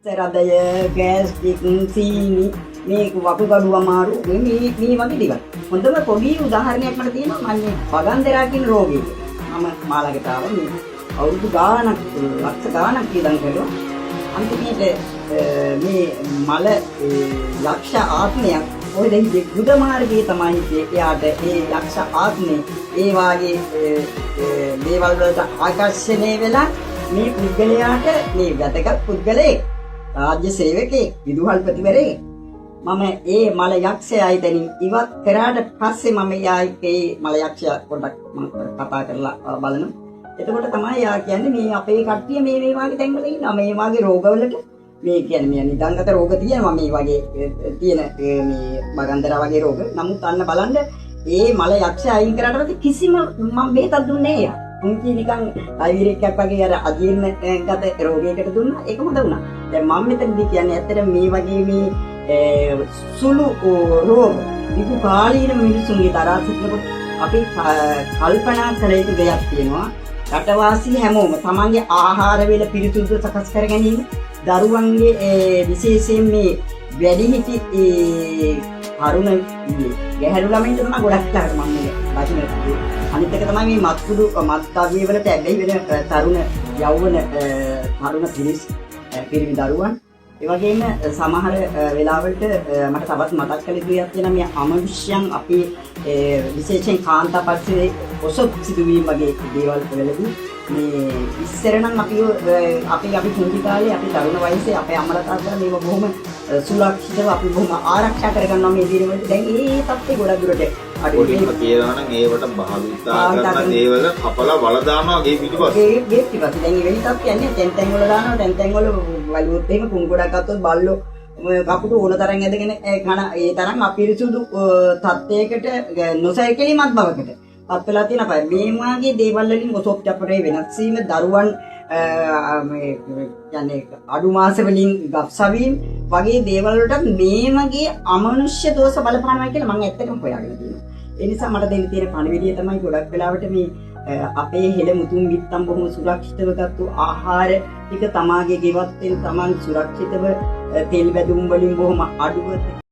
රදය ගෑස්ටික් සීනි මේ වකුගඩු අමාරු මේ වගේ දේවල්. හොඳම පොඩි උදාහරණයක් මට තියෙනවා මම පගන්දරා කියන රෝගී. මම මාළකට ආවා මේ අවුරුදු ගාණක් ලක්ෂ ගාණක් ඉඳන් කළා. අන්තිමට මේ මල යක්ෂ ආත්මයක් ඔය දැන් බුද්ධ මාර්ගයේ තමයි එයාට ඒ යක්ෂ ආත්මේ ඒ වාගේ දේවල් වලට ආකර්ෂණය වෙලා මේ පුද්ගලයාට මේ වැදගත් පුද්ගලයෙක් රාජ්‍ය සේවකයෙක් විදුහල්පතිවරයෙක් මම ඒ මල යක්ෂයයි දැනින් ඉවත් කරාට පස්සේ මම යායි මල යක්ෂයා පොඩ්ඩක් මම කතා කරලා බලනවා. එතකොට තමයි යා කියන්නේ මේ අපේ කට්ටිය මේ වගේ තැන්වල ඉන්නවා. මේ වගේ රෝගවලට මේ කියන්නේ මේ නිදාගත රෝග තියෙනවා මේ වගේ තියෙන මේ බගන්දරා වගේ රෝග. නමුත් අන්න බලන්න ඒ මල යක්ෂය අයින් කරාට පස්සේ කිසිම මම බේතක් දුන්නේ නැහැ යා. උන්කී නිකන් ආයුර්වේදයක් වගේ අර අජීර්ණ ගත රෝගයකට දුන්නා ඒක හොඳ වුණා. දැන් මම මෙතනදී කියන්නේ ඇත්තට මේ වගේ මේ සුළු රෝග විදු කාලීන මිනිසුන්ගේ තරහ සිටිනකොට අපි කල්පනා කළ යුතු දෙයක් තියෙනවා. රටවාසී හැමෝම තමන්ගේ ආහාර වේල පිරිසිදු සකස් කර ගැනීම දරුවන්ගේ විශේෂයෙන් මේ වැඩිහිටි තරුණ ගැහැණු ළමයින්ට තමයි ගොඩක් තරක මම මේ වචන අනිත් එක තමයි මේ මත්කුඩු මත්ද්‍රව්‍ය වලට ඇබ්බැහි වෙන තරුණ යෞවන තරුණ පිරිමි දරුවන් ඒ වගේම සමහර වෙලාවලට මට තවත් මතක් කළ යුතු දෙයක් තියෙනවා මේ අමනුෂ්‍යයන් අපි විශේෂයෙන් කාන්තාපක්ෂයේ ඔසොත් සිදුවීම් වගේ දේවල් වලදී මේ ඉස්සර නම් අපි පුංචි කාලේ අපි තරුණ වයසේ අපේ අම්මලා තාත්තලා මේව බොහොම සුරක්ෂිතව අපි බොහොම ආරක්ෂා කරගන්නවා මේ දිනවලදී. දැන් ඒ තත්ත්වේ ගොඩක් දුරට අඩුවෙන්න කියලා නම් ඒවට භාවිතා කරන දේවල් කපලා වල දානවා ගේ පිටිපස්ස. ගේ පිටිපස්ස. දැන් මේ වෙලිටත් කියන්නේ තැන් වල දානවා. තැන් වල වලුවොත් එහෙම කුණු ගොඩක් අත්තොත් බල්ලෝ කපුටු ඕන තරම් ඇදගෙන කන ඒ තරම් අපිරිසුදු තත්ත්වයකට නොසැලකීමක් බවකට පත් වෙලා තියෙනවා. මේ වාගේ දේවල් වලින් ඔසොප් චපරේ වෙනස් වීම දරුවන් මේ කියන්නේ අඩු මාස වලින් ගබ්සවීම වගේ දේවල් වලට මේ වගේ අමනුෂ්‍ය දෝෂ බලපානවා කියලා මම ඇත්තටම හොයාගෙන තියෙනවා. ඒ නිසා මට දෙන්න තියෙන පණිවිඩය තමයි ගොඩක් වෙලාවට මේ අපේ හෙළ මුතුන් විත්තම් බොහොම සුරක්ෂිතව ගත්තු ආහාර ටික තමාගේ ගෙවත්තෙන් තමන් සුරක්ෂිතව තෙල් බැදුම් වලින් බොහොම අඩුව